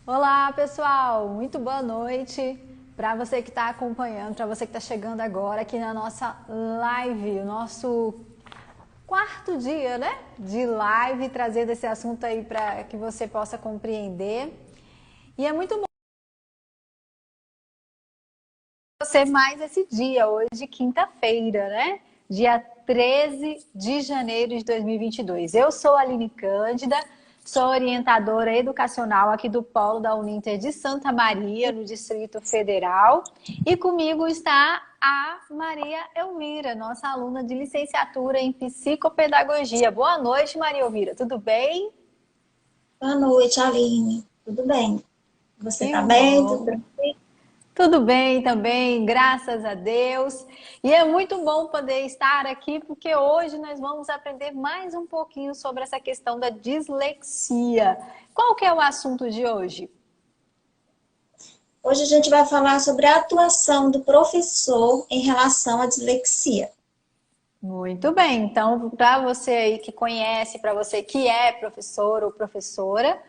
Olá, pessoal! Muito boa noite para você que está acompanhando, para você que está chegando agora aqui na nossa live, o nosso quarto dia, né? De live, trazendo esse assunto aí para que você possa compreender. E é muito bom você mais esse dia, hoje, quinta-feira, né? Dia 13 de janeiro de 2022. Eu sou a Aline Cândida, sou orientadora educacional aqui do Polo da Uninter de Santa Maria, no Distrito Federal. E comigo está a Maria Elvira, nossa aluna de licenciatura em psicopedagogia. Boa noite, Maria Elvira, tudo bem? Boa noite, Aline. Tudo bem? Você Que tá bem? Tudo bom! tranquilo? Tudo bem também, graças a Deus. E é muito bom poder estar aqui, porque hoje nós vamos aprender mais um pouquinho sobre essa questão da dislexia. Qual que é o assunto de hoje? Hoje a gente vai falar sobre a atuação do professor em relação à dislexia. Muito bem, então, para você aí que conhece, para você que é professor ou professora,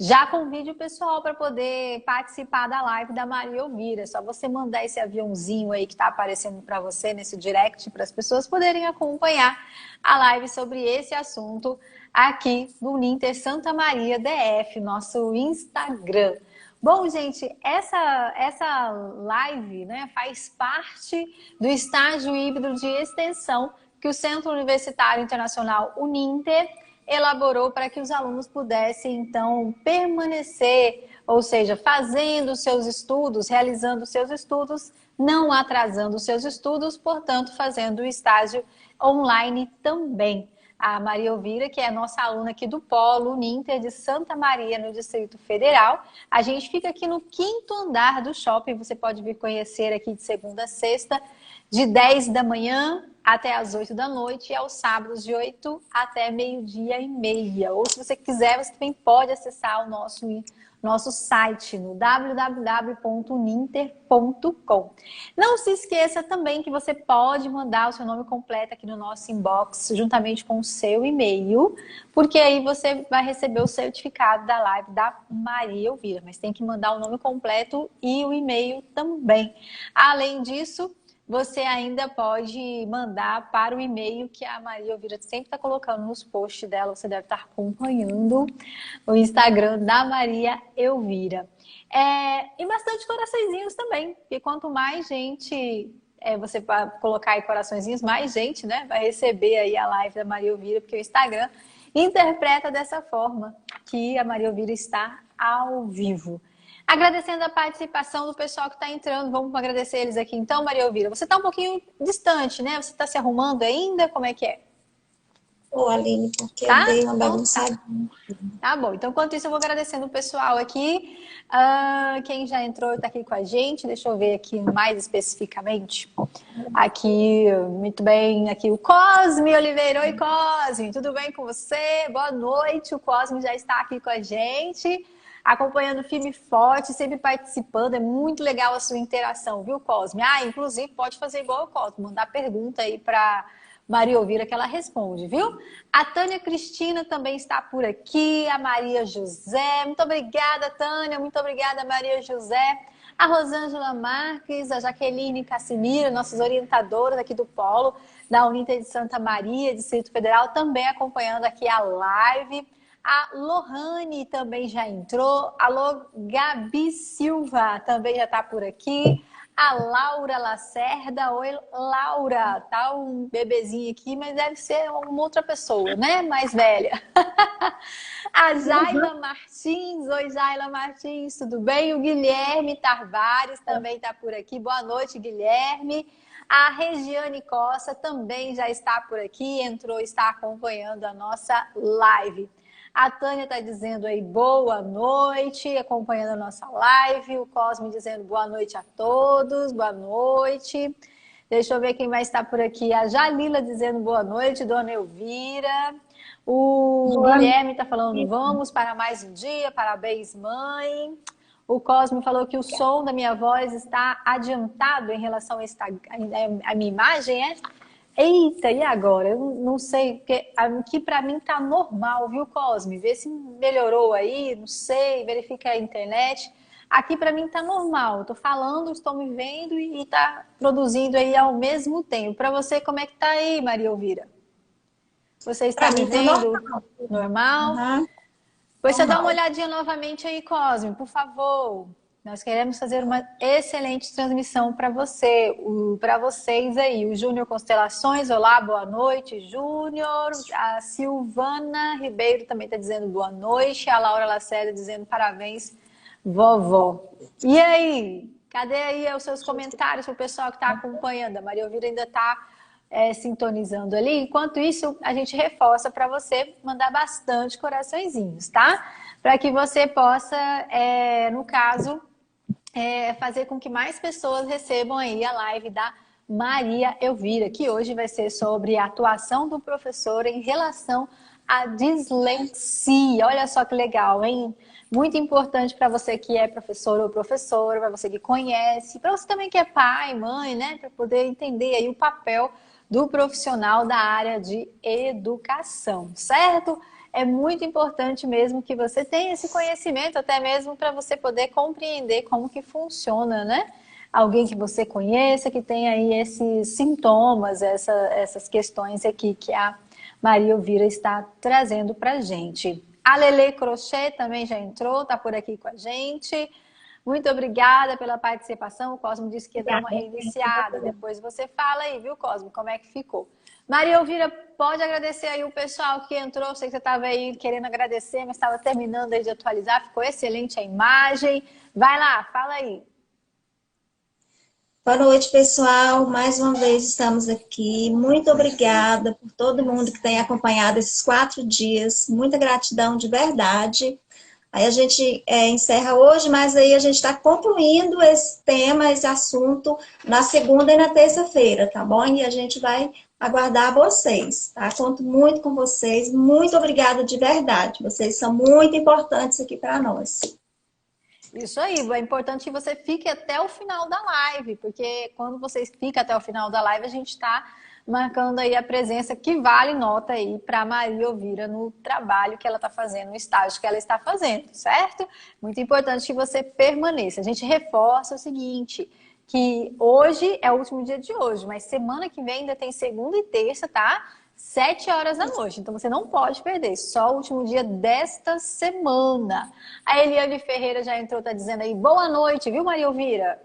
já convide o pessoal para poder participar da live da Maria Elvira. É só você mandar esse aviãozinho aí que está aparecendo para você nesse direct para as pessoas poderem acompanhar a live sobre esse assunto aqui no Ninter Santa Maria DF, nosso Instagram. Bom, gente, essa live, né, faz parte do estágio híbrido de extensão que o Centro Universitário Internacional Uninter elaborou para que os alunos pudessem, então, permanecer, ou seja, fazendo seus estudos, realizando seus estudos, não atrasando seus estudos, portanto, fazendo o estágio online também. A Maria Elvira, que é a nossa aluna aqui do Polo Uninter de Santa Maria, no Distrito Federal. A gente fica aqui no quinto andar do shopping, você pode vir conhecer aqui de segunda a sexta, de 10 da manhã até as 8 da noite e aos sábados de 8 até meio-dia e meia. Ou se você quiser, você também pode acessar o nosso site no www.uninter.com. Não se esqueça também que você pode mandar o seu nome completo aqui no nosso inbox, juntamente com o seu e-mail, porque aí você vai receber o certificado da live da Maria Elvira, mas tem que mandar o nome completo e o e-mail também. Além disso, você ainda pode mandar para o e-mail que a Maria Elvira sempre está colocando nos posts dela. Você deve estar acompanhando o Instagram da Maria Elvira. E bastante coraçõezinhos também, porque quanto mais gente você colocar aí coraçõezinhos, mais gente, né, vai receber aí a live da Maria Elvira, porque o Instagram interpreta dessa forma que a Maria Elvira está ao vivo. Agradecendo a participação do pessoal que está entrando. Vamos agradecer eles aqui então, Maria Elvira. Você está um pouquinho distante, né? Você está se arrumando ainda? Como é que é? Ô, Aline, porque eu Tá? dei uma Então tá. bagunçadinha. Tá bom. Então, enquanto isso, eu vou agradecendo o pessoal aqui. Quem já entrou está aqui com a gente. Deixa eu ver aqui mais especificamente. Aqui, muito bem. Aqui o Cosme Oliveira. Oi, Cosme. Tudo bem com você? Boa noite. O Cosme já está aqui com a gente, acompanhando firme e forte, sempre participando. É muito legal a sua interação, viu, Cosme? Inclusive, pode fazer igual o Cosme, mandar pergunta aí para Maria Elvira que ela responde, viu? A Tânia Cristina também está por aqui, a Maria José. Muito obrigada, Tânia. Muito obrigada, Maria José. A Rosângela Marques, a Jaqueline Cassimiro, nossas orientadoras aqui do Polo, da Uninter de Santa Maria, Distrito Federal, também acompanhando aqui a live. A Lohane também já entrou. Alô, Gabi Silva também já está por aqui. A Laura Lacerda. Oi, Laura. Tá um bebezinho aqui, mas deve ser uma outra pessoa, né? Mais velha. A Jaila Martins. Oi, Jaila Martins. Tudo bem? O Guilherme Tavares também está por aqui. Boa noite, Guilherme. A Regiane Costa também já está por aqui. Entrou, está acompanhando a nossa live. A Tânia está dizendo aí boa noite, acompanhando a nossa live. O Cosme dizendo boa noite a todos, boa noite. Deixa eu ver quem mais está por aqui. A Jalila dizendo boa noite, Dona Elvira. O Boa Guilherme está falando noite. vamos para mais um dia, parabéns, mãe. O Cosme falou que o som da minha voz está adiantado em relação à minha imagem, é? Eita, e agora? Eu não sei, porque aqui pra mim tá normal, viu, Cosme? Vê se melhorou aí, não sei, verifica a internet. Aqui pra mim tá normal. Eu tô falando, estou me vendo e tá produzindo aí ao mesmo tempo. Pra você, como é que tá aí, Maria Elvira? Você está Para me mim tá vendo normal. normal? Aham, Pois você dá uma normal. olhadinha novamente aí, Cosme, por favor. Nós queremos fazer uma excelente transmissão para você, para vocês aí. O Júnior Constelações, olá, boa noite, Júnior. A Silvana Ribeiro também está dizendo boa noite. A Laura Lacerda dizendo parabéns, vovó. E aí? Cadê aí os seus comentários para o pessoal que está acompanhando? A Maria Elvira ainda está sintonizando ali. Enquanto isso, a gente reforça para você mandar bastante coraçõezinhos, tá? Para que você possa, no caso, fazer com que mais pessoas recebam aí a live da Maria Elvira, que hoje vai ser sobre a atuação do professor em relação à dislexia. Olha só que legal, hein? Muito importante para você que é professor ou professora, para você que conhece, para você também que é pai, mãe, né? Para poder entender aí o papel do profissional da área de educação, certo? É muito importante mesmo que você tenha esse conhecimento, até mesmo para você poder compreender como que funciona, né? Alguém que você conheça, que tem aí esses sintomas, essas questões aqui que a Maria Elvira está trazendo para a gente. A Lele Crochê também já entrou, está por aqui com a gente. Muito obrigada pela participação. O Cosmo disse que ia dar uma reiniciada. Depois você fala aí, viu, Cosmo, como é que ficou. Maria Elvira, pode agradecer aí o pessoal que entrou. Sei que você estava aí querendo agradecer, mas estava terminando aí de atualizar. Ficou excelente a imagem. Vai lá, fala aí. Boa noite, pessoal. Mais uma vez estamos aqui. Muito obrigada por todo mundo que tem acompanhado esses 4 dias. Muita gratidão de verdade. Aí a gente encerra hoje, mas aí a gente está concluindo esse tema, esse assunto, na segunda e na terça-feira, tá bom? E a gente vai aguardar vocês, tá? Conto muito com vocês. Muito obrigada de verdade. Vocês são muito importantes aqui para nós. Isso aí, é importante que você fique até o final da live, porque quando você fica até o final da live, a gente está marcando aí a presença que vale nota aí para Maria Elvira no trabalho que ela está fazendo, no estágio que ela está fazendo, certo? Muito importante que você permaneça. A gente reforça o seguinte, que hoje é o último dia de hoje, mas semana que vem ainda tem segunda e terça, tá? 7 horas da noite, então você não pode perder, só o último dia desta semana. A Eliane Ferreira já entrou, tá dizendo aí, boa noite, viu, Maria Elvira?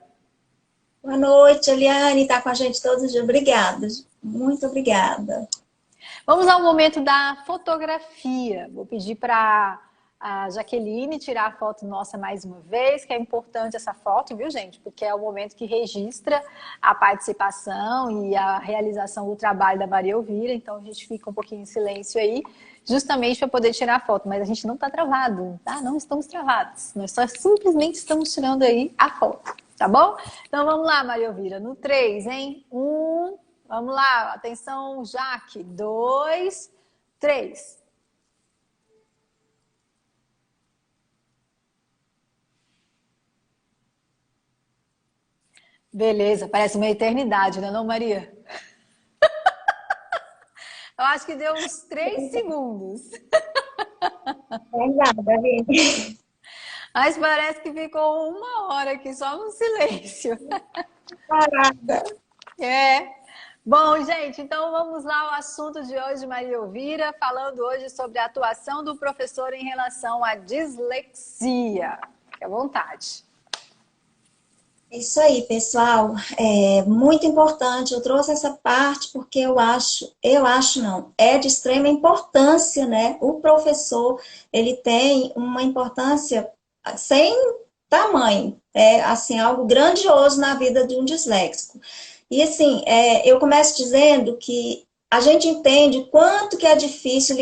Boa noite, Eliane, está com a gente todos os dias. Obrigada, muito obrigada. Vamos ao momento da fotografia. Vou pedir para a Jaqueline tirar a foto nossa mais uma vez, que é importante essa foto, viu, gente? Porque é o momento que registra a participação e a realização do trabalho da Maria Elvira. Então a gente fica um pouquinho em silêncio aí, justamente para poder tirar a foto. Mas a gente não está travado, tá? Não estamos travados. Nós só simplesmente estamos tirando aí a foto, tá bom? Então vamos lá, Maria Elvira, no 3, hein? Vamos lá, atenção, Jaque. 2, 3. Beleza, parece uma eternidade, não é não, Maria? Eu acho que deu uns 3 segundos. Obrigada, Aline. Mas parece que ficou 1 hora aqui só no silêncio. Parada. É. Bom, gente, então vamos lá ao assunto de hoje, Maria Elvira, falando hoje sobre a atuação do professor em relação à dislexia. Fique à vontade. Isso aí, pessoal. É muito importante. Eu trouxe essa parte porque eu acho não, é de extrema importância, né? O professor, ele tem uma importância sem tamanho. É, assim, algo grandioso na vida de um disléxico. E, assim, eu começo dizendo que a gente entende quanto que é difícil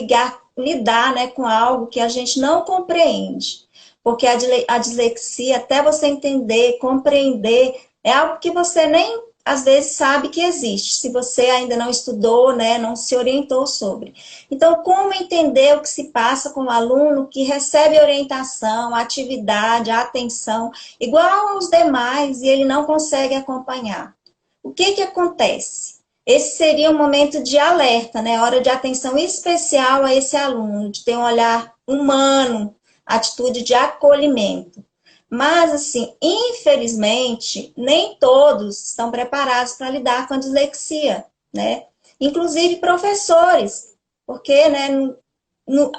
lidar, né, com algo que a gente não compreende. Porque a dislexia, até você entender, compreender, é algo que você nem, às vezes, sabe que existe, se você ainda não estudou, né, não se orientou sobre. Então, como entender o que se passa com o aluno que recebe orientação, atividade, atenção, igual aos demais, e ele não consegue acompanhar? O que que acontece? esse seria um momento de alerta, né? Hora de atenção especial a esse aluno, de ter um olhar humano, atitude de acolhimento. Mas, assim, infelizmente, nem todos estão preparados para lidar com a dislexia, né? Inclusive professores, porque, né,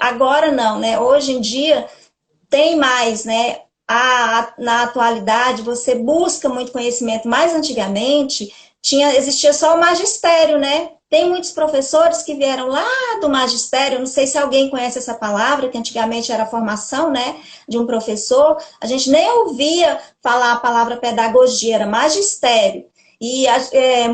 agora não, né? Hoje em dia tem mais, né? Na atualidade, você busca muito conhecimento, mas antigamente existia só o magistério, né? Tem muitos professores que vieram lá do magistério, não sei se alguém conhece essa palavra, que antigamente era a formação, né, de um professor, a gente nem ouvia falar a palavra pedagogia, era magistério. E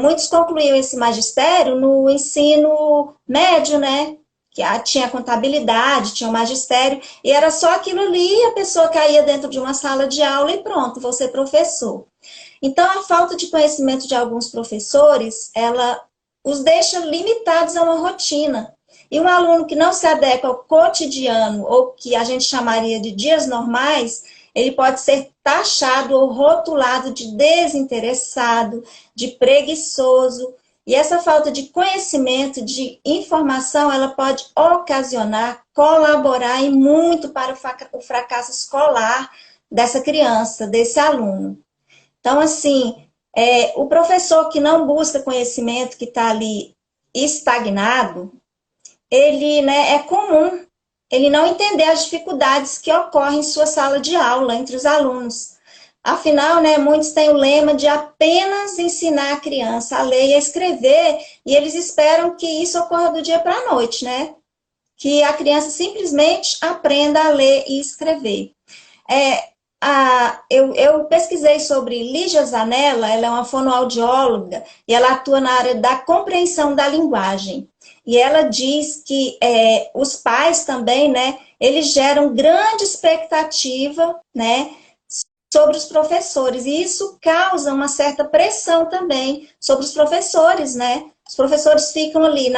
muitos concluíam esse magistério no ensino médio, né, que tinha contabilidade, tinha o magistério, e era só aquilo ali, a pessoa caía dentro de uma sala de aula e pronto, vou ser professor. Então, a falta de conhecimento de alguns professores, ela os deixa limitados a uma rotina. E um aluno que não se adequa ao cotidiano, ou que a gente chamaria de dias normais, ele pode ser taxado ou rotulado de desinteressado, de preguiçoso. E essa falta de conhecimento, de informação, ela pode ocasionar, colaborar e muito para o fracasso escolar dessa criança, desse aluno. Então, assim, o professor que não busca conhecimento, que está ali estagnado, ele, né, é comum ele não entender as dificuldades que ocorrem em sua sala de aula, entre os alunos. Afinal, né, muitos têm o lema de apenas ensinar a criança a ler e a escrever, e eles esperam que isso ocorra do dia para a noite, né? Que a criança simplesmente aprenda a ler e escrever. Eu pesquisei sobre Lígia Zanella, ela é uma fonoaudióloga e ela atua na área da compreensão da linguagem. E ela diz que os pais também, né, eles geram grande expectativa, né, sobre os professores, e isso causa uma certa pressão também sobre os professores, né? Os professores ficam ali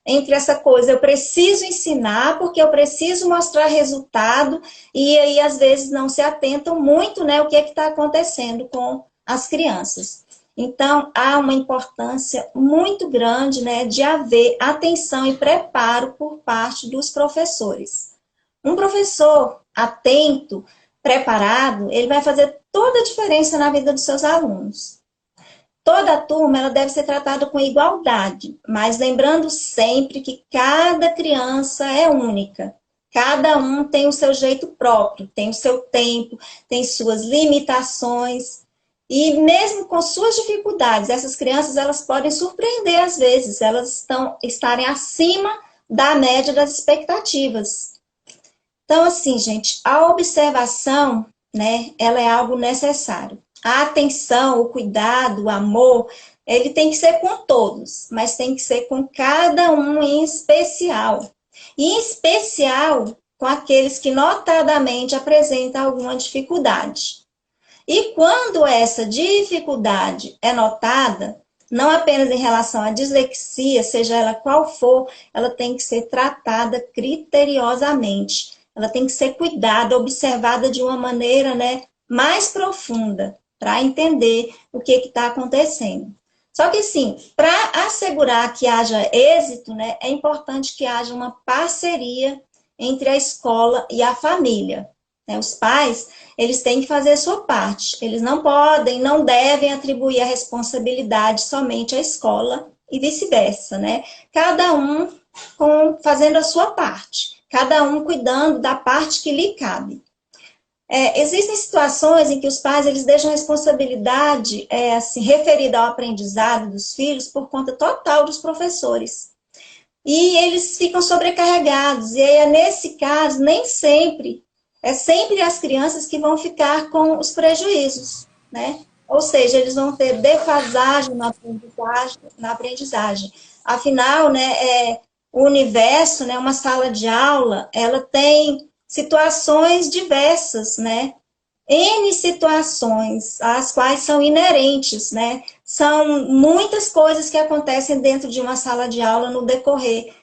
entre essa coisa, eu preciso ensinar porque eu preciso mostrar resultado, e aí às vezes não se atentam muito, né, o que está acontecendo com as crianças. Então, há uma importância muito grande, né, de haver atenção e preparo por parte dos professores. Um professor atento, preparado, ele vai fazer toda a diferença na vida dos seus alunos. Toda a turma ela deve ser tratada com igualdade, mas lembrando sempre que cada criança é única. Cada um tem o seu jeito próprio, tem o seu tempo, tem suas limitações. E mesmo com suas dificuldades, essas crianças elas podem surpreender às vezes, elas estarem acima da média das expectativas. Então, assim, gente, a observação, né, ela é algo necessário. A atenção, o cuidado, o amor, ele tem que ser com todos, mas tem que ser com cada um em especial. E em especial com aqueles que notadamente apresentam alguma dificuldade. E quando essa dificuldade é notada, não apenas em relação à dislexia, seja ela qual for, ela tem que ser tratada criteriosamente. Ela tem que ser cuidada, observada de uma maneira, né, mais profunda, para entender o que está acontecendo. Só que, sim, para assegurar que haja êxito, né, é importante que haja uma parceria entre a escola e a família. Né? Os pais, eles têm que fazer a sua parte. Eles não podem, não devem atribuir a responsabilidade somente à escola e vice-versa, né? Cada um fazendo a sua parte. Cada um cuidando da parte que lhe cabe. Existem situações em que os pais eles deixam a responsabilidade assim, referida ao aprendizado dos filhos por conta total dos professores. E eles ficam sobrecarregados. E aí, nesse caso, nem sempre, é sempre as crianças que vão ficar com os prejuízos, né? Ou seja, eles vão ter defasagem na aprendizagem. Afinal, né, o universo, né, uma sala de aula, ela tem situações diversas, né? N situações, as quais são inerentes, né? São muitas coisas que acontecem dentro de uma sala de aula no decorrer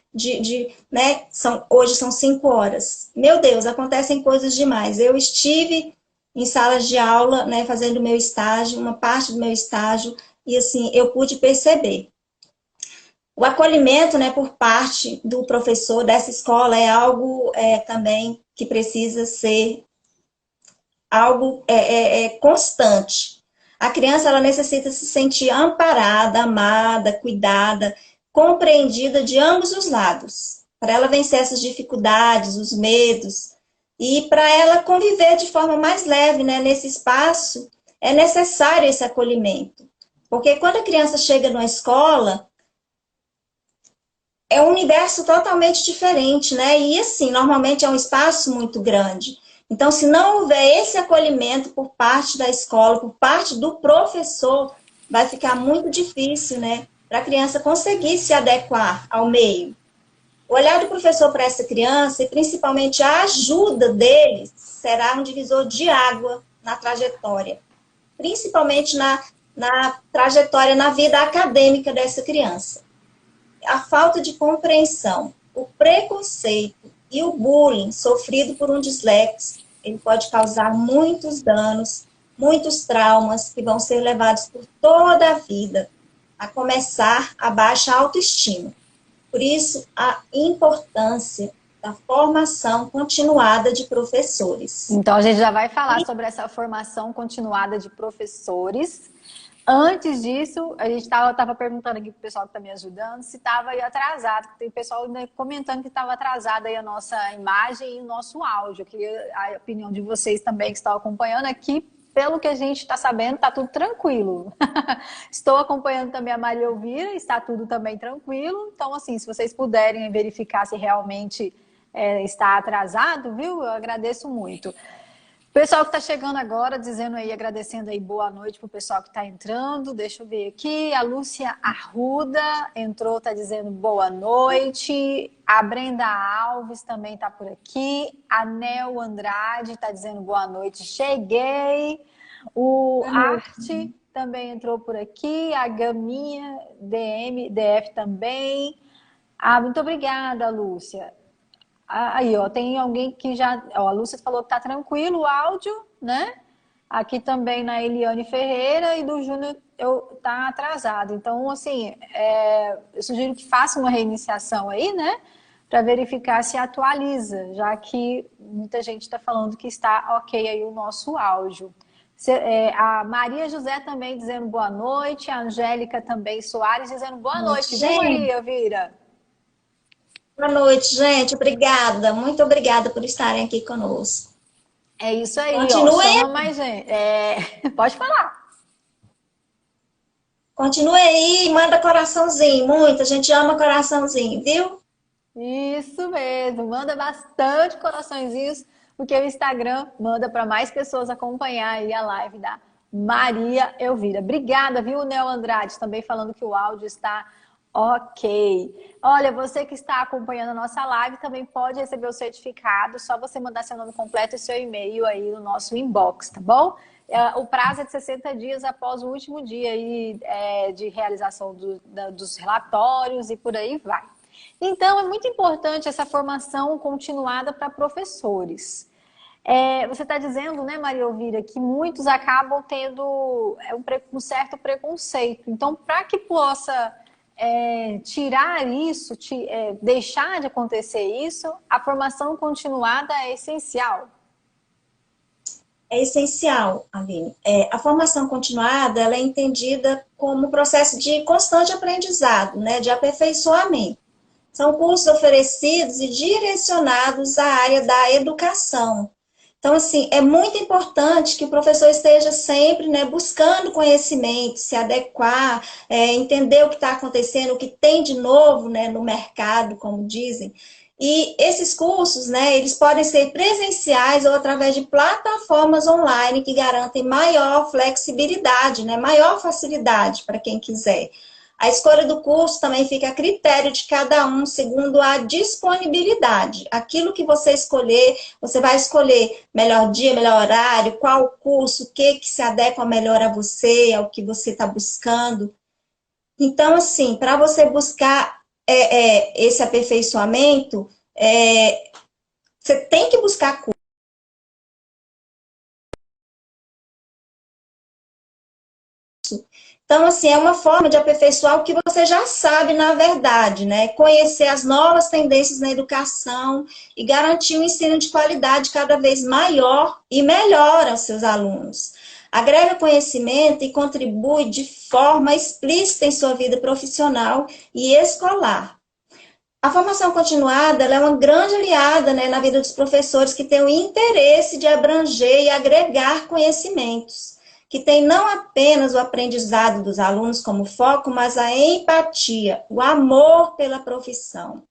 né? Hoje são 5 horas. Meu Deus, acontecem coisas demais. Eu estive em salas de aula, né, fazendo meu estágio, uma parte do meu estágio, e assim, eu pude perceber. O acolhimento, né, por parte do professor dessa escola é algo também que precisa ser algo constante. A criança ela necessita se sentir amparada, amada, cuidada, compreendida de ambos os lados, para ela vencer essas dificuldades, os medos, e para ela conviver de forma mais leve, né, nesse espaço, é necessário esse acolhimento. Porque quando a criança chega numa escola, é um universo totalmente diferente, né? E assim, normalmente é um espaço muito grande. Então, se não houver esse acolhimento por parte da escola, por parte do professor, vai ficar muito difícil, né? Para a criança conseguir se adequar ao meio. O olhar do professor para essa criança, e principalmente a ajuda dele, será um divisor de água na trajetória. Principalmente na trajetória, na vida acadêmica dessa criança. A falta de compreensão, o preconceito e o bullying sofrido por um disléxico, ele pode causar muitos danos, muitos traumas que vão ser levados por toda a vida, a começar a baixa autoestima. Por isso, a importância da formação continuada de professores. Então, a gente já vai falar sobre essa formação continuada de professores. Antes disso, a gente estava perguntando aqui para o pessoal que está me ajudando se estava aí atrasado. Tem pessoal comentando que estava atrasada aí a nossa imagem e o nosso áudio. Eu queria a opinião de vocês também que estão acompanhando aqui. Pelo que a gente está sabendo, está tudo tranquilo. Estou acompanhando também a Maria Elvira, está tudo também tranquilo. Então, assim, se vocês puderem verificar se realmente está atrasado, viu? Eu agradeço muito. Pessoal que está chegando agora, dizendo aí, agradecendo aí boa noite para o pessoal que está entrando. Deixa eu ver aqui. A Lúcia Arruda entrou, está dizendo boa noite. A Brenda Alves também está por aqui. A Nel Andrade está dizendo boa noite. Cheguei. O Arte também entrou por aqui. A Gaminha DF também. Muito obrigada, Lúcia. Aí, ó, tem alguém que já... Ó, a Lúcia falou que tá tranquilo o áudio, né? Aqui também na Eliane Ferreira e do Júnior tá atrasado. Então, assim, eu sugiro que faça uma reiniciação aí, né? Para verificar se atualiza, já que muita gente está falando que está ok aí o nosso áudio. A Maria José também dizendo boa noite, a Angélica também Soares dizendo boa noite. Viu, Maria Elvira? Boa noite, gente. Obrigada. Muito obrigada por estarem aqui conosco. É isso aí, Continue ó. Chama mais gente. Pode falar. Continue aí, manda coraçãozinho. Muita gente ama coraçãozinho, viu? Isso mesmo. Manda bastante coraçõezinhos, porque o Instagram manda para mais pessoas acompanhar aí a live da Maria Elvira. Obrigada, viu, Nel Andrade? Também falando que o áudio está ok. Olha, você que está acompanhando a nossa live também pode receber o certificado, só você mandar seu nome completo e seu e-mail aí no nosso inbox, tá bom? O prazo é de 60 dias após o último dia aí, de realização dos relatórios e por aí vai. Então, é muito importante essa formação continuada para professores. Você está dizendo, né, Maria Elvira, que muitos acabam tendo um certo preconceito. Então, para que possa tirar isso, deixar de acontecer isso, a formação continuada é essencial. É essencial, Aline. A formação continuada ela é entendida como um processo de constante aprendizado, né, de aperfeiçoamento. São cursos oferecidos e direcionados à área da educação. Então, assim, é muito importante que o professor esteja sempre, né, buscando conhecimento, se adequar, entender o que está acontecendo, o que tem de novo, né, no mercado, como dizem. E esses cursos, né, eles podem ser presenciais ou através de plataformas online que garantem maior flexibilidade, né, maior facilidade para quem quiser. A escolha do curso também fica a critério de cada um, segundo a disponibilidade. Aquilo que você escolher, você vai escolher melhor dia, melhor horário, qual curso, o que se adequa melhor a você, ao que você está buscando. Então, assim, para você buscar esse aperfeiçoamento, você tem que buscar curso. isso. Então, assim, é uma forma de aperfeiçoar o que você já sabe, na verdade, né? Conhecer as novas tendências na educação e garantir um ensino de qualidade cada vez maior e melhor aos seus alunos. Agrega conhecimento e contribui de forma explícita em sua vida profissional e escolar. A formação continuada ela é uma grande aliada, né, na vida dos professores que têm o interesse de abranger e agregar conhecimentos, que tem não apenas o aprendizado dos alunos como foco, mas a empatia, o amor pela profissão.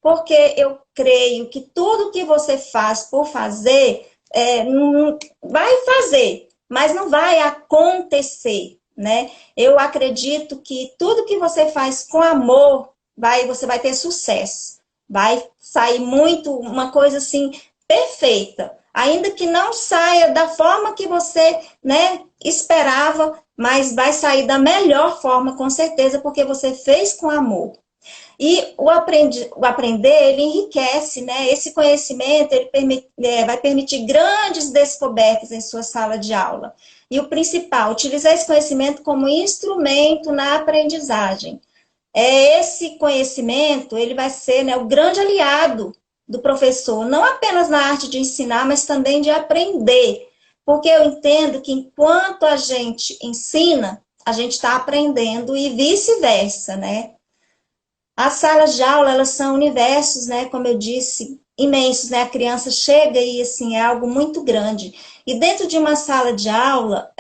Porque eu creio que tudo que você faz por fazer, vai fazer, mas não vai acontecer, né? Eu acredito que tudo que você faz com amor, você vai ter sucesso. Vai sair uma coisa assim, perfeita. Ainda que não saia da forma que você, né, esperava, mas vai sair da melhor forma, com certeza, porque você fez com amor. E o aprender, ele enriquece, né? Esse conhecimento, vai permitir grandes descobertas em sua sala de aula. E o principal, utilizar esse conhecimento como instrumento na aprendizagem. Esse conhecimento, ele vai ser, né, o grande aliado do professor, não apenas na arte de ensinar, mas também de aprender. Porque eu entendo que enquanto a gente ensina, a gente está aprendendo e vice-versa, né? As salas de aula, elas são universos, né, como eu disse, imensos, né? A criança chega e, assim, é algo muito grande. E dentro de uma sala de aula,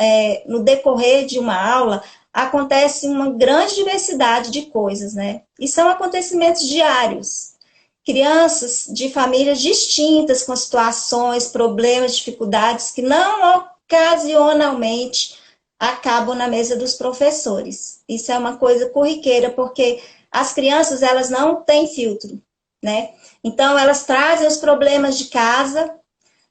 no decorrer de uma aula, acontece uma grande diversidade de coisas, né? E são acontecimentos diários. Crianças de famílias distintas, com situações, problemas, dificuldades, que não ocasionalmente acabam na mesa dos professores. Isso é uma coisa corriqueira, porque as crianças, elas não têm filtro, né? Então, elas trazem os problemas de casa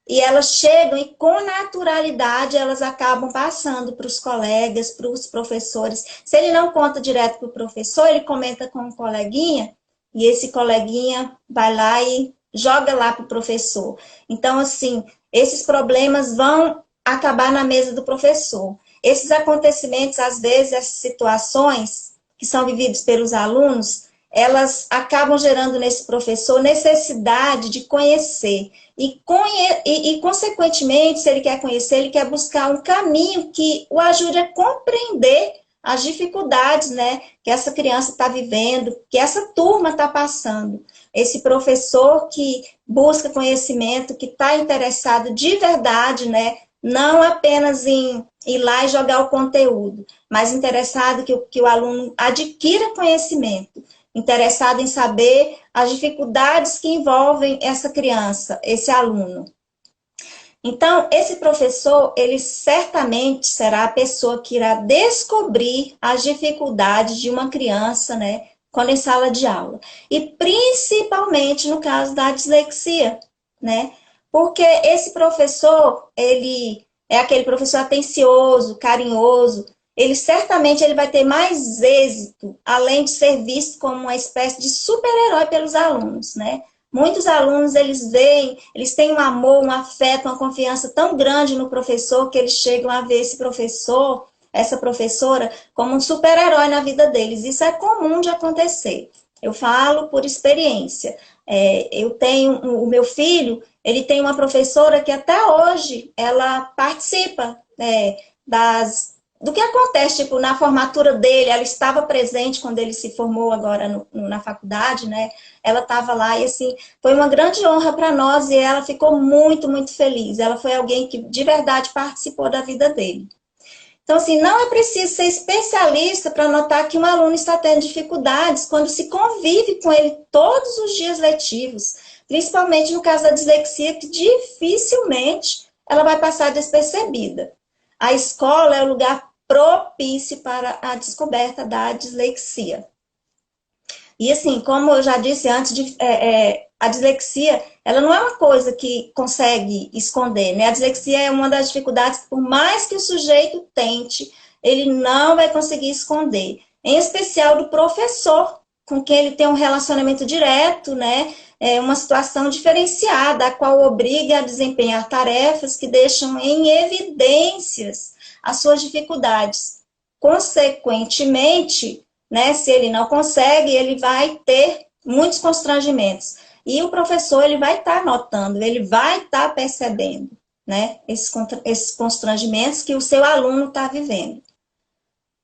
e elas chegam e, com naturalidade, elas acabam passando para os colegas, para os professores. Se ele não conta direto para o professor, ele comenta com um coleguinha e esse coleguinha vai lá e joga lá para o professor. Então, assim, esses problemas vão acabar na mesa do professor. Esses acontecimentos, às vezes, essas situações que são vividos pelos alunos, elas acabam gerando nesse professor necessidade de conhecer. E, consequentemente, se ele quer conhecer, ele quer buscar um caminho que o ajude a compreender as dificuldades, né, que essa criança está vivendo, que essa turma está passando. Esse professor que busca conhecimento, que está interessado de verdade, né, não apenas em ir lá e jogar o conteúdo, mas interessado que o aluno adquira conhecimento, interessado em saber as dificuldades que envolvem essa criança, esse aluno. Então, esse professor, ele certamente será a pessoa que irá descobrir as dificuldades de uma criança, né, quando em sala de aula. E principalmente no caso da dislexia, né? Porque esse professor, ele é aquele professor atencioso, carinhoso, ele certamente ele vai ter mais êxito, além de ser visto como uma espécie de super-herói pelos alunos, né? Muitos alunos, eles têm um amor, um afeto, uma confiança tão grande no professor que eles chegam a ver esse professor, essa professora, como um super-herói na vida deles. Isso é comum de acontecer. Eu falo por experiência. O meu filho, ele tem uma professora que até hoje ela participa do que acontece, tipo, na formatura dele, ela estava presente quando ele se formou agora na faculdade, né? Ela estava lá e, assim, foi uma grande honra para nós e ela ficou muito, muito feliz. Ela foi alguém que, de verdade, participou da vida dele. Então, assim, não é preciso ser especialista para notar que um aluno está tendo dificuldades quando se convive com ele todos os dias letivos, principalmente no caso da dislexia, que dificilmente ela vai passar despercebida. A escola é o lugar propício para a descoberta da dislexia. E assim, como eu já disse antes, a dislexia, ela não é uma coisa que consegue esconder, né? A dislexia é uma das dificuldades que, por mais que o sujeito tente, ele não vai conseguir esconder. Em especial do professor, com quem ele tem um relacionamento direto, né? Uma situação diferenciada, a qual obriga a desempenhar tarefas que deixam em evidências as suas dificuldades. consequentemente, né, se ele não consegue, ele vai ter muitos constrangimentos. E o professor, ele vai estar notando, ele vai estar percebendo, né, esses constrangimentos que o seu aluno está vivendo.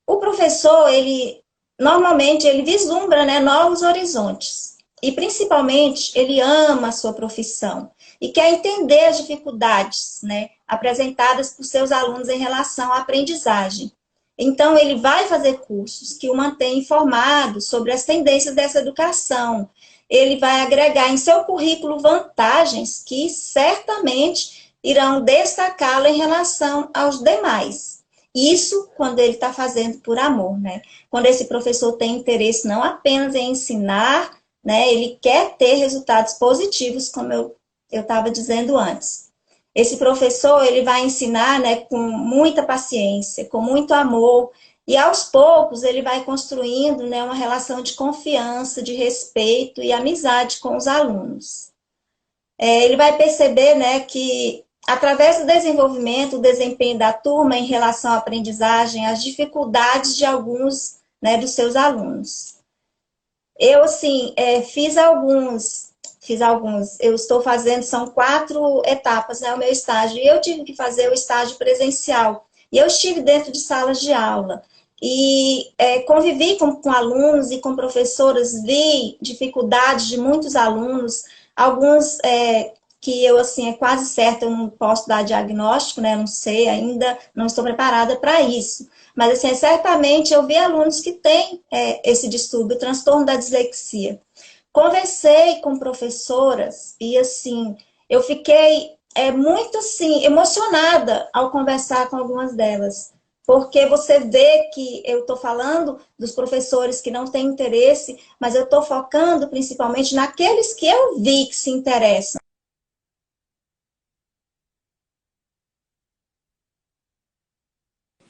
O professor, ele normalmente ele vislumbra, né, novos horizontes. E principalmente ele ama a sua profissão e quer entender as dificuldades, né, apresentadas por seus alunos em relação à aprendizagem. Então ele vai fazer cursos que o mantêm informado sobre as tendências dessa educação. Ele vai agregar em seu currículo vantagens que certamente irão destacá-lo em relação aos demais. Isso quando ele está fazendo por amor, né? Quando esse professor tem interesse não apenas em ensinar, né? Ele quer ter resultados positivos, como eu estava dizendo antes. Esse professor, ele vai ensinar, né, com muita paciência, com muito amor, e aos poucos ele vai construindo, né, uma relação de confiança, de respeito e amizade com os alunos. Ele vai perceber, né, que através do desenvolvimento, o desempenho da turma em relação à aprendizagem, as dificuldades de alguns, né, dos seus alunos. Eu, assim, eu estou fazendo, são 4 etapas, né, o meu estágio, e eu tive que fazer o estágio presencial, e eu estive dentro de salas de aula, e convivi com alunos e com professoras, vi dificuldades de muitos alunos, alguns que eu, assim, é quase certo, eu não posso dar diagnóstico, né, não sei ainda, não estou preparada para isso. Mas, assim, certamente eu vi alunos que têm esse distúrbio, o transtorno da dislexia. Conversei com professoras e, assim, eu fiquei muito, assim, emocionada ao conversar com algumas delas. Porque você vê que eu estou falando dos professores que não têm interesse, mas eu estou focando principalmente naqueles que eu vi que se interessam.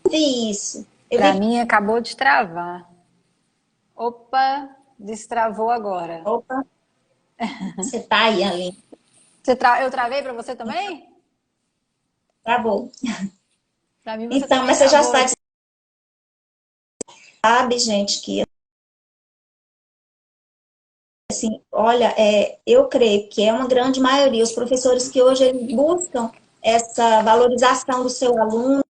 Vi isso. Eu Para vi. mim, acabou de travar. Opa, destravou agora. Opa, você tá aí, Aline. Eu travei para você também? Travou. Para mim, você Então, também mas você já travou. sabe, gente, que assim, olha, eu creio que é uma grande maioria, os professores que hoje eles buscam essa valorização do seu aluno,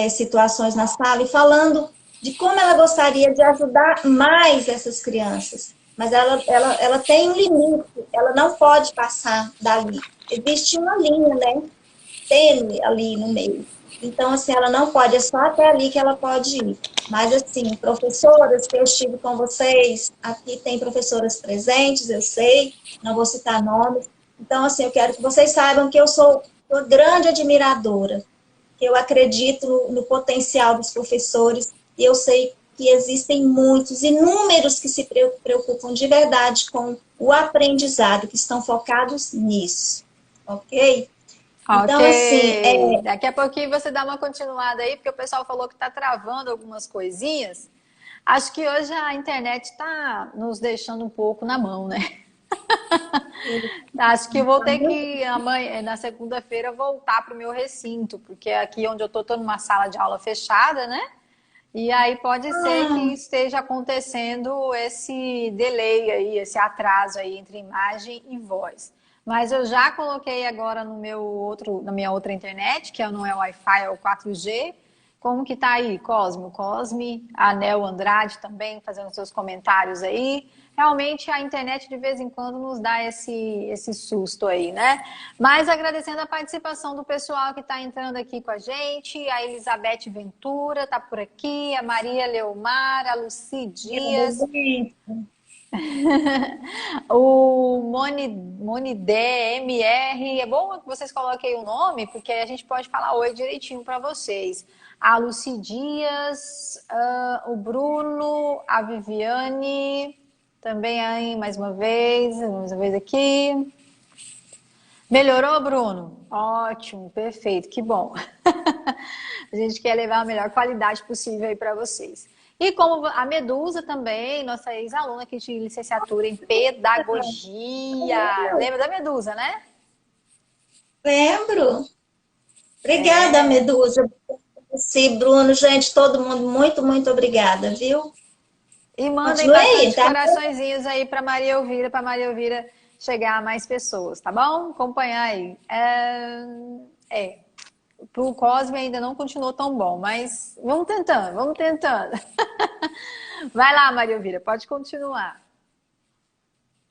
situações na sala, e falando de como ela gostaria de ajudar mais essas crianças. Mas ela tem um limite, ela não pode passar dali. Existe uma linha, né, tênue ali no meio. Então, assim, ela não pode, é só até ali que ela pode ir. Mas, assim, professoras que eu estive com vocês, aqui tem professoras presentes, eu sei, não vou citar nomes. Então, assim, eu quero que vocês saibam que eu sou uma grande admiradora, que eu acredito no potencial dos professores, e eu sei que existem muitos, inúmeros que se preocupam de verdade com o aprendizado, que estão focados nisso, ok? Então, assim, Ok. Daqui a pouquinho você dá uma continuada aí, porque o pessoal falou que está travando algumas coisinhas. Acho que hoje a internet está nos deixando um pouco na mão, né? Acho que eu vou ter que amanhã, na segunda-feira, voltar para o meu recinto, porque aqui onde eu estou numa sala de aula fechada, né? E aí pode ser que esteja acontecendo esse delay aí, esse atraso aí entre imagem e voz. Mas eu já coloquei agora na minha outra internet, que não é o Wi-Fi, é o 4G. Como que tá aí, Cosmo? Cosme, a Nel Andrade também fazendo seus comentários aí. Realmente a internet de vez em quando nos dá esse susto aí, né? Mas agradecendo a participação do pessoal que está entrando aqui com a gente, a Elizabeth Ventura está por aqui, a Maria Leomar, a Luci Dias, o Monidé MR. É bom que vocês coloquem o nome, porque a gente pode falar oi direitinho para vocês. A Luci Dias, o Bruno, a Viviane, também aí mais uma vez aqui. Melhorou, Bruno? Ótimo, perfeito, que bom. A gente quer levar a melhor qualidade possível aí para vocês. E como a Medusa também, nossa ex-aluna aqui de licenciatura em pedagogia. Lembra da Medusa, né? Lembro. Obrigada, É. Medusa. Sim, Bruno, gente, todo mundo, muito, muito obrigada, viu? E mandem Continue aí, bastante tá? coraçõezinhos aí para Maria Elvira chegar a mais pessoas, tá bom? Acompanhar aí. Pro Cosme ainda não continuou tão bom, mas vamos tentando, vamos tentando. Vai lá, Maria Elvira, pode continuar.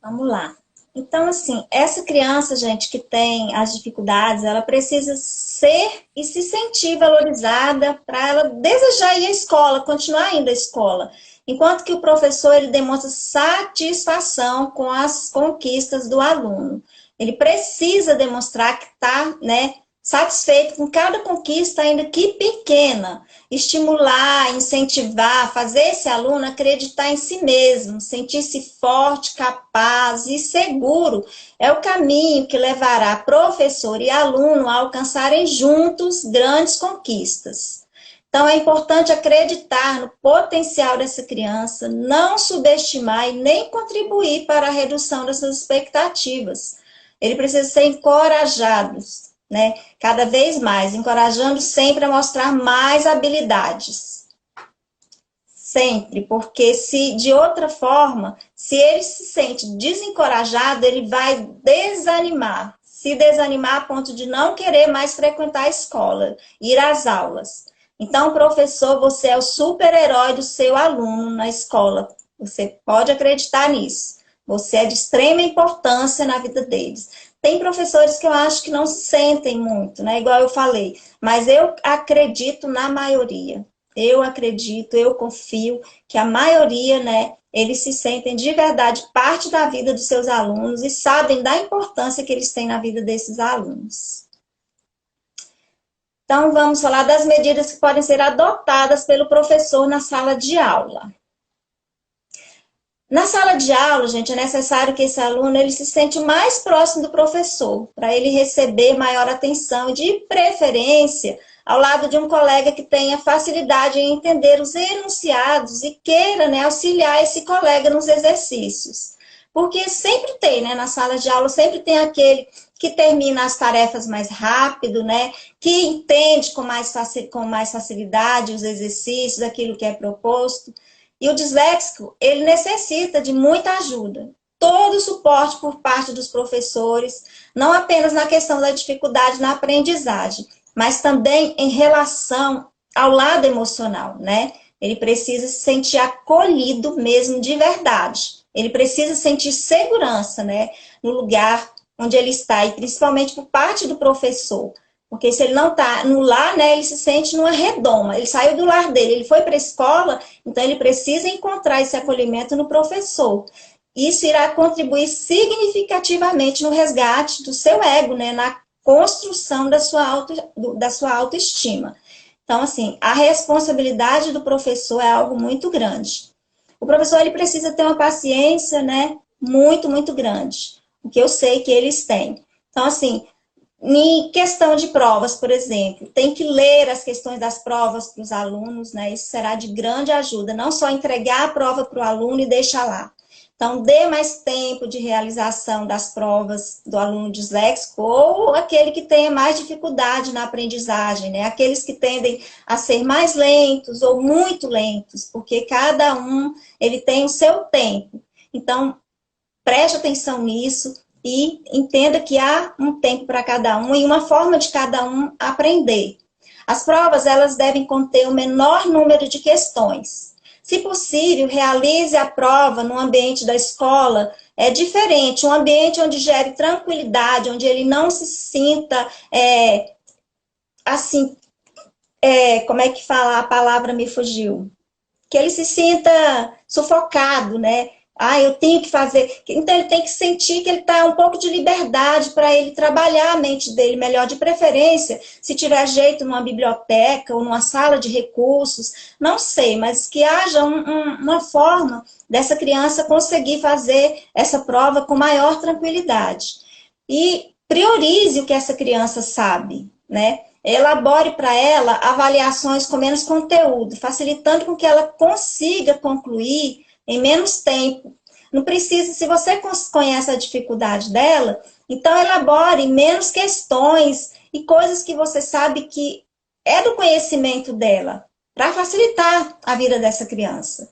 Vamos lá. Então, assim, essa criança, gente, que tem as dificuldades, ela precisa ser e se sentir valorizada para ela desejar ir à escola, continuar indo à escola. Enquanto que o professor, ele demonstra satisfação com as conquistas do aluno. Ele precisa demonstrar que está, né, satisfeito com cada conquista, ainda que pequena. Estimular, incentivar, fazer esse aluno acreditar em si mesmo, sentir-se forte, capaz e seguro é o caminho que levará professor e aluno a alcançarem juntos grandes conquistas. Então, é importante acreditar no potencial dessa criança, não subestimar e nem contribuir para a redução das suas expectativas. Ele precisa ser encorajado, né? Cada vez mais, encorajando sempre a mostrar mais habilidades. Sempre, porque se de outra forma, se ele se sente desencorajado, ele vai desanimar. Se desanimar a ponto de não querer mais frequentar a escola, ir às aulas. Então, professor, você é o super-herói do seu aluno na escola. Você pode acreditar nisso. Você é de extrema importância na vida deles. Tem professores que eu acho que não se sentem muito, né? Igual eu falei, mas eu acredito na maioria. Eu acredito, eu confio que a maioria, né, eles se sentem de verdade parte da vida dos seus alunos e sabem da importância que eles têm na vida desses alunos. Então, vamos falar das medidas que podem ser adotadas pelo professor na sala de aula. Na sala de aula, gente, é necessário que esse aluno ele se sente mais próximo do professor, para ele receber maior atenção e, de preferência, ao lado de um colega que tenha facilidade em entender os enunciados e queira, né, auxiliar esse colega nos exercícios. Porque sempre tem, né, na sala de aula, sempre tem aquele que termina as tarefas mais rápido, né, que entende com mais facilidade os exercícios, aquilo que é proposto. E o disléxico, ele necessita de muita ajuda. Todo o suporte por parte dos professores, não apenas na questão da dificuldade na aprendizagem, mas também em relação ao lado emocional, né? Ele precisa se sentir acolhido mesmo de verdade. Ele precisa sentir segurança, né? No lugar onde ele está, e principalmente por parte do professor. Porque se ele não está no lar, né, ele se sente numa redoma. Ele saiu do lar dele, ele foi para a escola, então ele precisa encontrar esse acolhimento no professor. Isso irá contribuir significativamente no resgate do seu ego, né, na construção da sua autoestima. Então, assim, a responsabilidade do professor é algo muito grande. O professor ele precisa ter uma paciência, né, muito, muito grande. O que eu sei que eles têm. Então, assim, em questão de provas, por exemplo, tem que ler as questões das provas para os alunos, né? Isso será de grande ajuda, não só entregar a prova para o aluno e deixar lá. Então, dê mais tempo de realização das provas do aluno disléxico ou aquele que tenha mais dificuldade na aprendizagem, né? Aqueles que tendem a ser mais lentos ou muito lentos, porque cada um ele tem o seu tempo. Então, preste atenção nisso e entenda que há um tempo para cada um e uma forma de cada um aprender. As provas, elas devem conter o menor número de questões. Se possível, realize a prova no ambiente da escola diferente, um ambiente onde gere tranquilidade, onde ele não se sinta, como é que fala? A palavra me fugiu. Que ele se sinta sufocado, né? Eu tenho que fazer. Então, ele tem que sentir que ele está um pouco de liberdade para ele trabalhar a mente dele melhor, de preferência, se tiver jeito numa biblioteca ou numa sala de recursos, não sei, mas que haja uma forma dessa criança conseguir fazer essa prova com maior tranquilidade. E priorize o que essa criança sabe, né? elabore para ela avaliações com menos conteúdo, facilitando com que ela consiga concluir em menos tempo. Não precisa, se você conhece a dificuldade dela, então elabore menos questões e coisas que você sabe que é do conhecimento dela, para facilitar a vida dessa criança.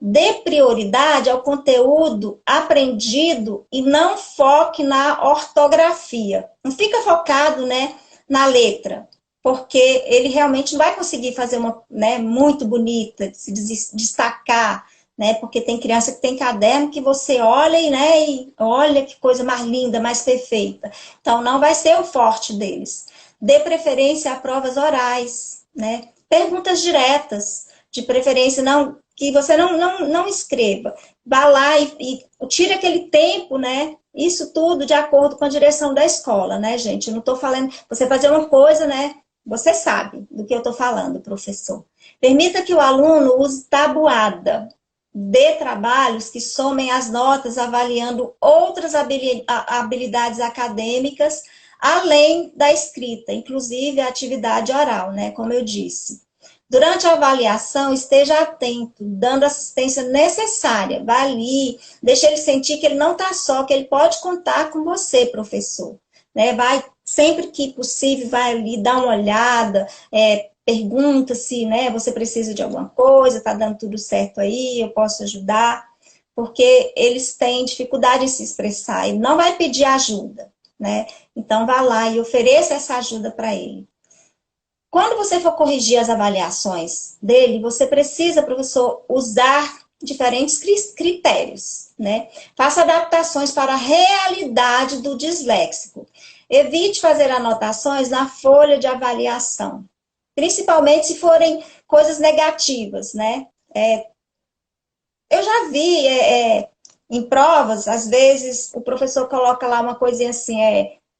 Dê prioridade ao conteúdo aprendido e não foque na ortografia. Não fica focado, né, na letra, porque ele realmente não vai conseguir fazer uma, né, muito bonita, se destacar, né, porque tem criança que tem caderno que você olha e, né, e olha que coisa mais linda, mais perfeita. Então, não vai ser o forte deles. Dê preferência a provas orais, né, perguntas diretas, de preferência não que você não escreva. Vá lá e tire aquele tempo, né? Isso tudo de acordo com a direção da escola, né, gente? Eu não estou falando... Você fazer uma coisa, né? Você sabe do que eu estou falando, professor. Permita que o aluno use tabuada. Dê trabalhos que somem as notas, avaliando outras habilidades acadêmicas, além da escrita, inclusive a atividade oral, né? Como eu disse. Durante a avaliação, esteja atento, dando a assistência necessária. Vá ali, deixe ele sentir que ele não está só, que ele pode contar com você, professor. Né? Vai, sempre que possível, vai ali dar uma olhada, pergunta se, né, você precisa de alguma coisa, está dando tudo certo aí, eu posso ajudar. Porque eles têm dificuldade em se expressar, ele não vai pedir ajuda, né? Então, vá lá e ofereça essa ajuda para ele. Quando você for corrigir as avaliações dele, você precisa, professor, usar diferentes critérios, né? Faça adaptações para a realidade do disléxico. Evite fazer anotações na folha de avaliação, principalmente se forem coisas negativas, né? Eu já vi em provas, às vezes, o professor coloca lá uma coisinha assim,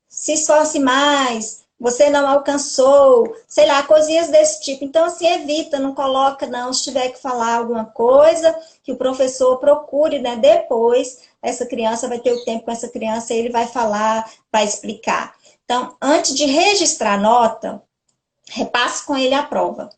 se esforce mais, você não alcançou, sei lá, coisinhas desse tipo. Então, assim, evita, não coloca, não. Se tiver que falar alguma coisa, que o professor procure, né? Depois, essa criança vai ter o tempo com essa criança, ele vai falar, vai explicar. Então, antes de registrar a nota, repasse com ele a prova,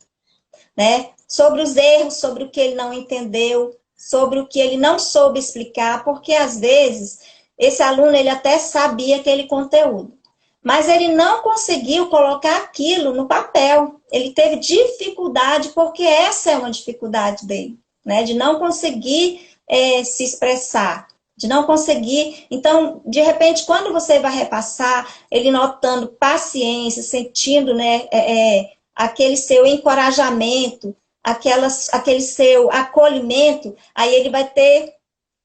né? Sobre os erros, sobre o que ele não entendeu, sobre o que ele não soube explicar, porque, às vezes, esse aluno, ele até sabia aquele conteúdo, mas ele não conseguiu colocar aquilo no papel. Ele teve dificuldade, porque essa é uma dificuldade dele, né? De não conseguir se expressar, de não conseguir... Então, de repente, quando você vai repassar, ele notando paciência, sentindo, né, aquele seu encorajamento, aquele seu acolhimento, aí ele vai ter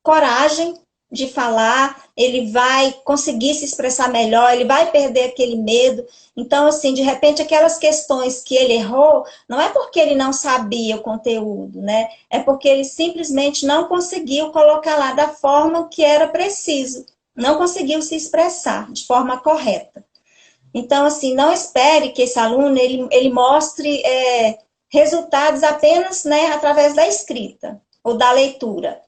coragem de falar, ele vai conseguir se expressar melhor, ele vai perder aquele medo. Então, assim, de repente, aquelas questões que ele errou, não é porque ele não sabia o conteúdo, né? É porque ele simplesmente não conseguiu colocar lá da forma que era preciso. Não conseguiu se expressar de forma correta. Então, assim, não espere que esse aluno, ele mostre resultados apenas, né, através da escrita ou da leitura.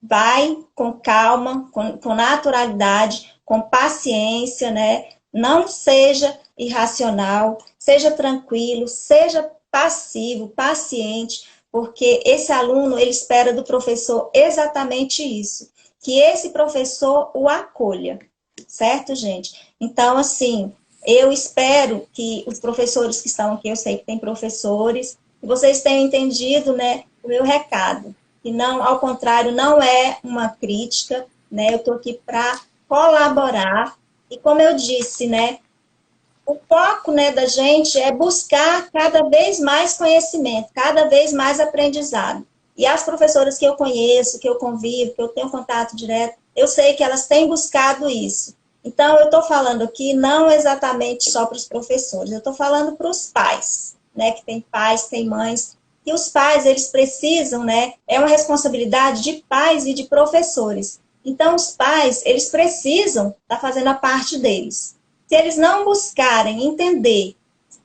Vai com calma, com naturalidade, com paciência, né? Não seja irracional, seja tranquilo, seja passivo, paciente, porque esse aluno, ele espera do professor exatamente isso, que esse professor o acolha, certo, gente? Então, assim, eu espero que os professores que estão aqui, eu sei que tem professores, que vocês tenham entendido, né, o meu recado. E não, ao contrário, não é uma crítica, né? Eu estou aqui para colaborar. E como eu disse, né? O foco, né, da gente é buscar cada vez mais conhecimento, cada vez mais aprendizado. E as professoras que eu conheço, que eu convivo, que eu tenho contato direto, eu sei que elas têm buscado isso. Então, eu estou falando aqui não exatamente só para os professores, eu estou falando para os pais, né? Que tem pais, tem mães. E os pais, eles precisam, né? É uma responsabilidade de pais e de professores. Então, os pais, eles precisam estar fazendo a parte deles. Se eles não buscarem entender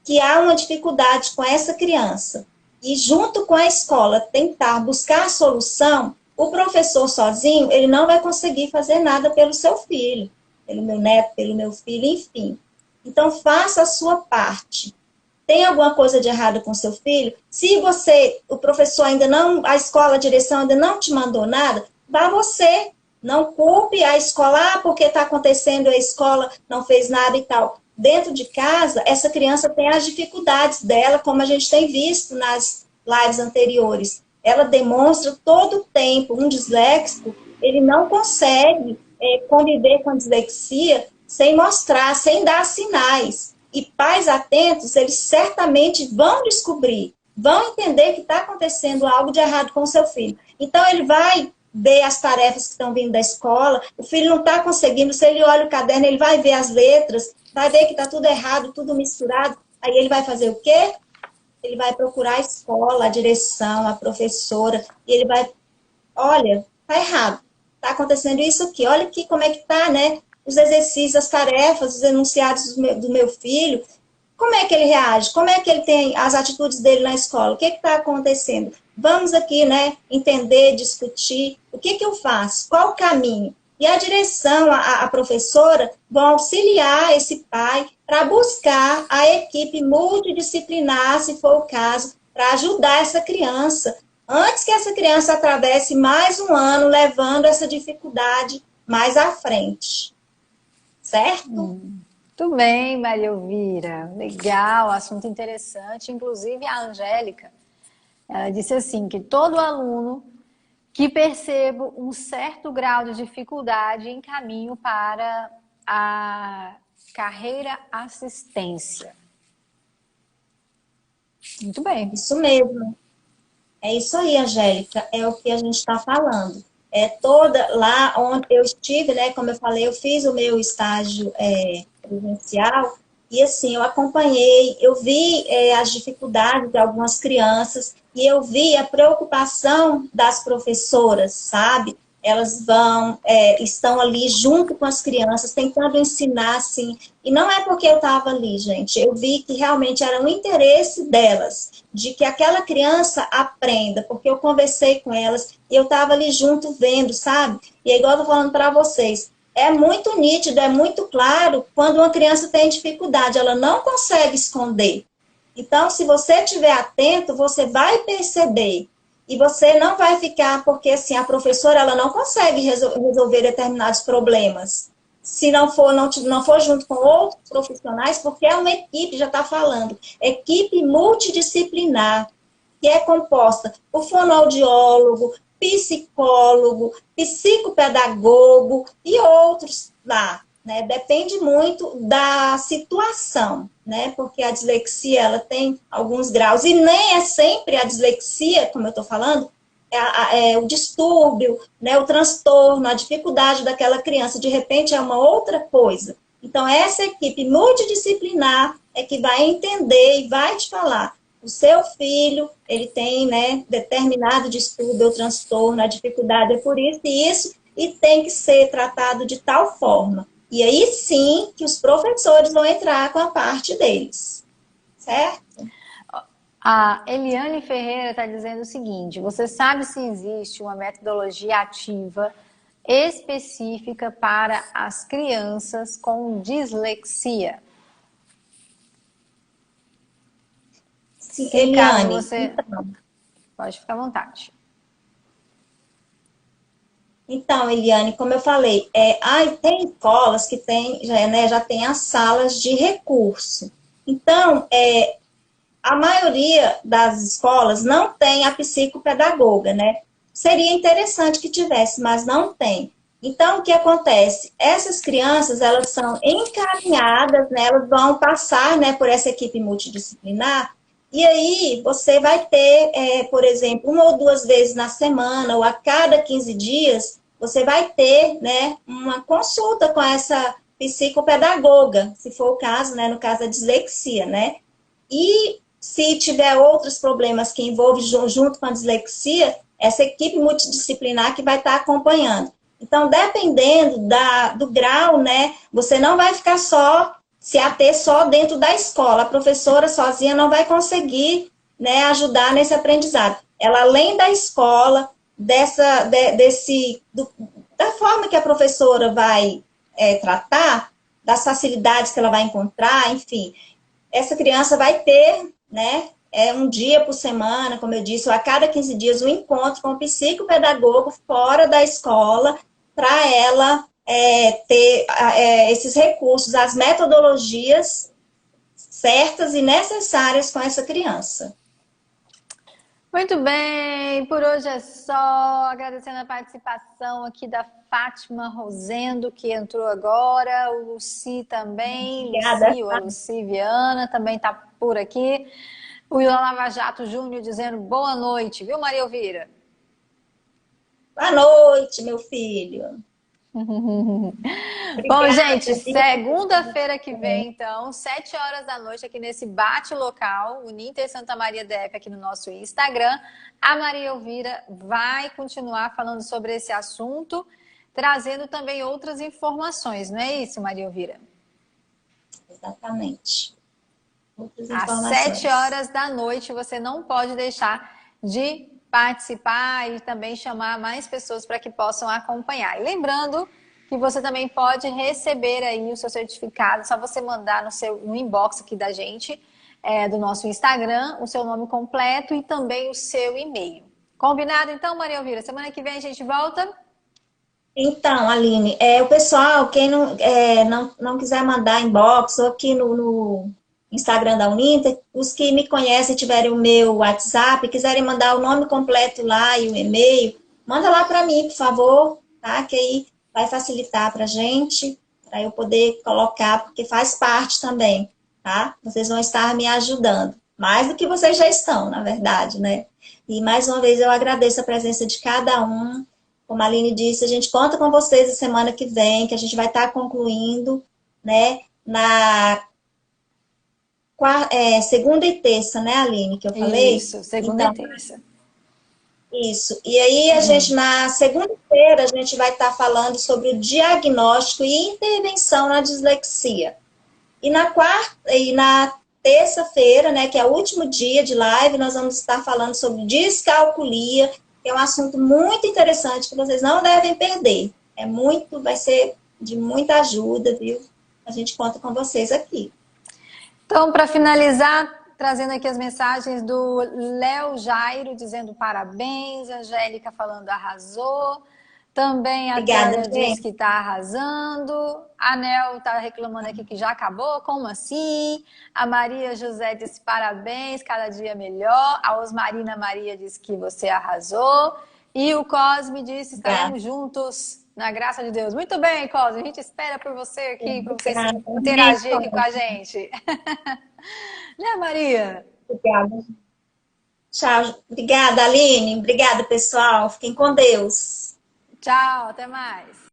que há uma dificuldade com essa criança e, junto com a escola, tentar buscar a solução, o professor sozinho, ele não vai conseguir fazer nada pelo seu filho, pelo meu neto, pelo meu filho, enfim. Então, faça a sua parte. Tem alguma coisa de errado com seu filho? Se o professor ainda não, a escola, a direção ainda não te mandou nada, vá você. Não culpe a escola, porque está acontecendo, a escola não fez nada e tal. Dentro de casa, essa criança tem as dificuldades dela, como a gente tem visto nas lives anteriores. Ela demonstra todo o tempo, um disléxico, ele não consegue conviver com a dislexia sem mostrar, sem dar sinais. E pais atentos, eles certamente vão descobrir, vão entender que está acontecendo algo de errado com o seu filho. Então, ele vai ver as tarefas que estão vindo da escola, o filho não está conseguindo, se ele olha o caderno, ele vai ver as letras, vai ver que está tudo errado, tudo misturado, aí ele vai fazer o quê? Ele vai procurar a escola, a direção, a professora, e ele vai, olha, está errado, está acontecendo isso aqui, olha aqui como é que está, né? Os exercícios, as tarefas, os enunciados do meu filho, como é que ele reage? Como é que ele tem as atitudes dele na escola? O que está acontecendo? Vamos aqui, né, entender, discutir, o que eu faço? Qual o caminho? E a direção, a professora, vão auxiliar esse pai para buscar a equipe multidisciplinar, se for o caso, para ajudar essa criança, antes que essa criança atravesse mais um ano levando essa dificuldade mais à frente. Certo? Muito bem, Maria Elvira. Legal, assunto interessante. Inclusive, a Angélica, ela disse assim, que todo aluno que perceba um certo grau de dificuldade encaminho para a carreira assistência. Muito bem. Isso mesmo. É isso aí, Angélica, é o que a gente está falando. Lá onde eu estive, né, como eu falei, eu fiz o meu estágio presencial, e assim, eu acompanhei, eu vi as dificuldades de algumas crianças, e eu vi a preocupação das professoras, sabe? Elas estão ali junto com as crianças, tentando ensinar, assim, e não é porque eu estava ali, gente, eu vi que realmente era um interesse delas, de que aquela criança aprenda, porque eu conversei com elas, e eu estava ali junto vendo, sabe? E é igual eu tô falando para vocês, é muito nítido, é muito claro quando uma criança tem dificuldade, ela não consegue esconder. Então, se você estiver atento, você vai perceber. E você não vai ficar, porque assim, a professora ela não consegue resolver determinados problemas. Se não for junto com outros profissionais, porque é uma equipe, já está falando, equipe multidisciplinar, que é composta por fonoaudiólogo, psicólogo, psicopedagogo e outros lá, né? Depende muito da situação, né? Porque a dislexia, ela tem alguns graus, e nem é sempre a dislexia, como eu estou falando, o distúrbio, né? O transtorno, a dificuldade daquela criança, de repente é uma outra coisa. Então, essa equipe multidisciplinar é que vai entender e vai te falar, o seu filho, ele tem, né, determinado distúrbio ou transtorno, a dificuldade é por isso e isso, e tem que ser tratado de tal forma. E aí sim que os professores vão entrar com a parte deles, certo? A Eliane Ferreira está dizendo o seguinte, você sabe se existe uma metodologia ativa específica para as crianças com dislexia? Sim, Eliane, você... Pode ficar à vontade. Então, Eliane, como eu falei, tem escolas que já tem as salas de recurso. Então, a maioria das escolas não tem a psicopedagoga, né? Seria interessante que tivesse, mas não tem. Então, o que acontece? Essas crianças, elas são encaminhadas, né? Elas vão passar, né, por essa equipe multidisciplinar, e aí você vai ter, por exemplo, uma ou duas vezes na semana, ou a cada 15 dias, você vai ter, né, uma consulta com essa psicopedagoga, se for o caso, né, no caso da dislexia, né? E se tiver outros problemas que envolvem junto com a dislexia, essa equipe multidisciplinar que vai estar acompanhando. Então, dependendo do grau, né, você não vai ficar se ater só dentro da escola. A professora sozinha não vai conseguir, né, ajudar nesse aprendizado. Ela, além da escola, da forma que a professora vai tratar, das facilidades que ela vai encontrar, enfim. Essa criança vai ter, né, um dia por semana, como eu disse, ou a cada 15 dias, um encontro com o psicopedagogo fora da escola, para ela ter esses recursos, as metodologias certas e necessárias com essa criança. Muito bem, por hoje é só. Agradecendo a participação aqui da Fátima Rosendo, que entrou agora, o Luci também, Obrigada. Luci, ou a Luci Viana também está por aqui. O Ilan Lava Jato Júnior dizendo boa noite, viu, Maria Elvira? Boa noite, meu filho. Bom, Obrigada, gente, viu? segunda-feira que vem, então, 7 horas da noite, aqui nesse bate local, o Ninter Santa Maria DF, aqui no nosso Instagram, a Maria Elvira vai continuar falando sobre esse assunto, trazendo também outras informações, não é isso, Maria Elvira? Exatamente. Outras Às 7 informações. horas da noite, você não pode deixar de participar e também chamar mais pessoas para que possam acompanhar. E lembrando que você também pode receber aí o seu certificado, só você mandar no inbox aqui da gente, do nosso Instagram, o seu nome completo e também o seu e-mail. Combinado então, Maria Elvira? Semana que vem a gente volta? Então, Aline, o pessoal, quem não quiser mandar inbox ou aqui no Instagram da Uninter, os que me conhecem e tiverem o meu WhatsApp, quiserem mandar o nome completo lá e o e-mail, manda lá para mim, por favor, tá? Que aí vai facilitar para a gente, para eu poder colocar, porque faz parte também, tá? Vocês vão estar me ajudando, mais do que vocês já estão, na verdade, né? E mais uma vez eu agradeço a presença de cada um. Como a Aline disse, a gente conta com vocês a semana que vem, que a gente vai estar concluindo, né, na segunda e terça, né, Aline, que eu falei? Isso, segunda e Então, terça. isso. E aí, a gente, na segunda-feira, a gente vai estar falando sobre o diagnóstico e intervenção na dislexia. E na terça-feira, né, que é o último dia de live, nós vamos estar falando sobre descalculia, que é um assunto muito interessante que vocês não devem perder. Vai ser de muita ajuda, viu? A gente conta com vocês aqui. Então, para finalizar, trazendo aqui as mensagens do Léo Jairo, dizendo parabéns, Angélica falando arrasou, também a Obrigada, Tânia diz que gente. está arrasando, a Nel está reclamando aqui que já acabou, como assim? A Maria José disse parabéns, cada dia melhor, a Osmarina Maria disse que você arrasou, e o Cosme disse Obrigada. estaremos juntos na graça de Deus. Muito bem, Cosme, a gente espera por você aqui, para você Obrigada. interagir aqui com a gente. Né, Maria? Obrigada. Tchau. Obrigada, Aline. Obrigada, pessoal. Fiquem com Deus. Tchau, até mais.